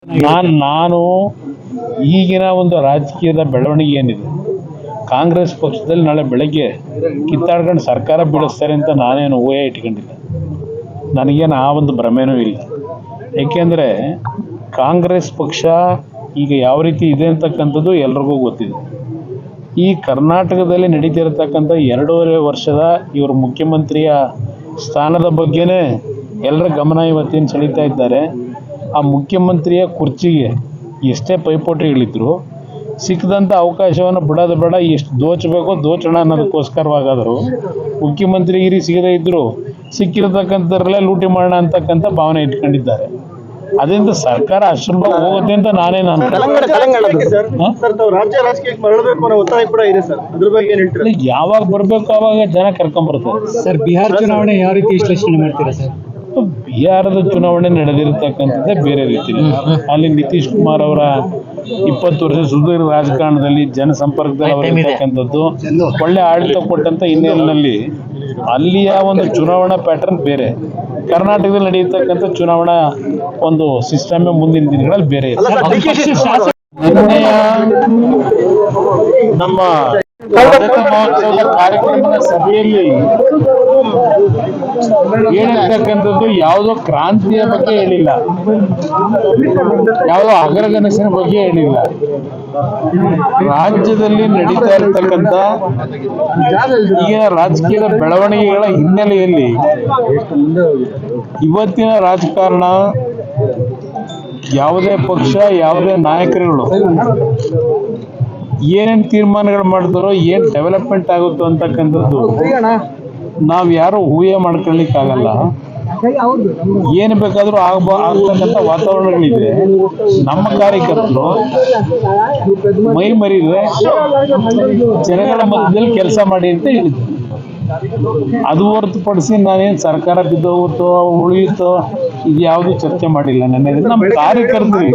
ನಾನು ಈಗಿನ ಒಂದು ರಾಜಕೀಯದ ಬೆಳವಣಿಗೆ ಏನಿದೆ, ಕಾಂಗ್ರೆಸ್ ಪಕ್ಷದಲ್ಲಿ ನಾಳೆ ಬೆಳಗ್ಗೆ ಕಿತ್ತಾಡ್ಕೊಂಡು ಸರ್ಕಾರ ಬೀಳಿಸ್ತಾರೆ ಅಂತ ನಾನೇನು ಊಹೆ ಇಟ್ಕೊಂಡಿಲ್ಲ. ನನಗೇನು ಆ ಒಂದು ಭ್ರಮೆನೂ ಇಲ್ಲ. ಏಕೆಂದರೆ ಕಾಂಗ್ರೆಸ್ ಪಕ್ಷ ಈಗ ಯಾವ ರೀತಿ ಇದೆ ಅಂತಕ್ಕಂಥದ್ದು ಎಲ್ರಿಗೂ ಗೊತ್ತಿದೆ. ಈ ಕರ್ನಾಟಕದಲ್ಲಿ ನಡೀತಿರತಕ್ಕಂಥ 2.5 ವರ್ಷದ ಇವರು ಮುಖ್ಯಮಂತ್ರಿಯ ಸ್ಥಾನದ ಬಗ್ಗೆನೇ ಎಲ್ಲರ ಗಮನ ಇವತ್ತೇನು ಸೆಳೀತಾ ಇದ್ದಾರೆ. ಆ ಮುಖ್ಯಮಂತ್ರಿಯ ಕುರ್ಚಿಗೆ ಎಷ್ಟೇ ಪೈಪೋಟಿಗಳಿದ್ರು ಸಿಕ್ಕದಂಥ ಅವಕಾಶವನ್ನು ಬಿಡೋದು ಬೇಡ, ಎಷ್ಟು ದೋಚಬೇಕೋ ದೋಚೋಣ ಅನ್ನೋದಕ್ಕೋಸ್ಕರವಾಗಾದರೂ ಮುಖ್ಯಮಂತ್ರಿಗಿರಿ ಸಿಗದೇ ಇದ್ದರೂ ಸಿಕ್ಕಿರತಕ್ಕಂಥದ್ರಲ್ಲೇ ಲೂಟಿ ಮಾಡೋಣ ಅಂತಕ್ಕಂಥ ಭಾವನೆ ಇಟ್ಕೊಂಡಿದ್ದಾರೆ. ಅದರಿಂದ ಸರ್ಕಾರ ಅಷ್ಟುಂಬ ಹೋಗುತ್ತೆ ಅಂತ ನಾನೇನು ಯಾವಾಗ ಬರಬೇಕು ಆವಾಗ ಜನ ಕರ್ಕೊಂಡ್ಬರ್ತಾರೆ ಸರ್. ಬಿಹಾರ ಚುನಾವಣೆ ಯಾವ ರೀತಿ ವಿಶ್ಲೇಷಣೆ ಮಾಡ್ತೀರಾ ಸರ್? ಬಿಹಾರದ ಚುನಾವಣೆ ನಡೆದಿರತಕ್ಕಂಥದ್ದೇ ಬೇರೆ ರೀತಿ. ಅಲ್ಲಿ ನಿತೀಶ್ ಕುಮಾರ್ ಅವರ 20 ವರ್ಷ ಸುದೀರ್ಘ ರಾಜಕಾರಣದಲ್ಲಿ ಜನಸಂಪರ್ಕದಲ್ಲಿ ಅವರಿರ್ತಕ್ಕಂಥದ್ದು ಒಳ್ಳೆ ಆಡಳಿತ ಕೊಟ್ಟಂತ ಹಿನ್ನೆಲೆಯಲ್ಲಿ ಅಲ್ಲಿಯ ಒಂದು ಚುನಾವಣಾ ಪ್ಯಾಟರ್ನ್ ಬೇರೆ, ಕರ್ನಾಟಕದಲ್ಲಿ ನಡೆಯತಕ್ಕಂಥ ಚುನಾವಣಾ ಒಂದು ಸಿಸ್ಟಮ್ ಮುಂದಿನ ದಿನಗಳಲ್ಲಿ ಬೇರೆ ಇದೆ. ನಮ್ಮ ರಜತ ಮಹೋತ್ಸವದ ಕಾರ್ಯಕ್ರಮದ ಸಭೆಯಲ್ಲಿ ಹೇಳಿರ್ತಕ್ಕಂಥದ್ದು ಯಾವುದೋ ಕ್ರಾಂತಿಯ ಬಗ್ಗೆ ಹೇಳಿಲ್ಲ, ಯಾವುದೋ ಅಗ್ರಗನಸಿನ ಬಗ್ಗೆ ಹೇಳಿಲ್ಲ. ರಾಜ್ಯದಲ್ಲಿ ನಡೀತಾ ಇರತಕ್ಕಂಥ ಈಗಿನ ರಾಜಕೀಯದ ಬೆಳವಣಿಗೆಗಳ ಹಿನ್ನೆಲೆಯಲ್ಲಿ ಇವತ್ತಿನ ರಾಜಕಾರಣ ಯಾವುದೇ ಪಕ್ಷ ಯಾವುದೇ ನಾಯಕರುಗಳು ಏನೇನು ತೀರ್ಮಾನಗಳು ಮಾಡ್ತಾರೋ, ಏನು ಡೆವಲಪ್ಮೆಂಟ್ ಆಗುತ್ತೋ ಅಂತಕ್ಕಂಥದ್ದು ನಾವು ಯಾರು ಊಹೆ ಮಾಡ್ಕೊಳ್ಳಿಕ್ಕಾಗಲ್ಲ. ಏನು ಬೇಕಾದರೂ ಆಗ್ತಕ್ಕಂಥ ವಾತಾವರಣಗಳಿದೆ. ನಮ್ಮ ಕಾರ್ಯಕರ್ತರು ಮೈ ಮರಿದ್ರೆ ಜನಗಳ ಮಧ್ಯದಲ್ಲಿ ಕೆಲಸ ಮಾಡಿ ಅಂತ ಹೇಳಿದ್ರು. ಅದು ಹೊರತುಪಡಿಸಿ ನಾನೇನು ಸರ್ಕಾರ ಬಿದ್ದೋಗುತ್ತೋ ಉಳಿಯುತ್ತೋ ಇದು ಯಾವುದು ಚರ್ಚೆ ಮಾಡಿಲ್ಲ. ನಮ್ಮ ಕಾರ್ಯಕರ್ತರು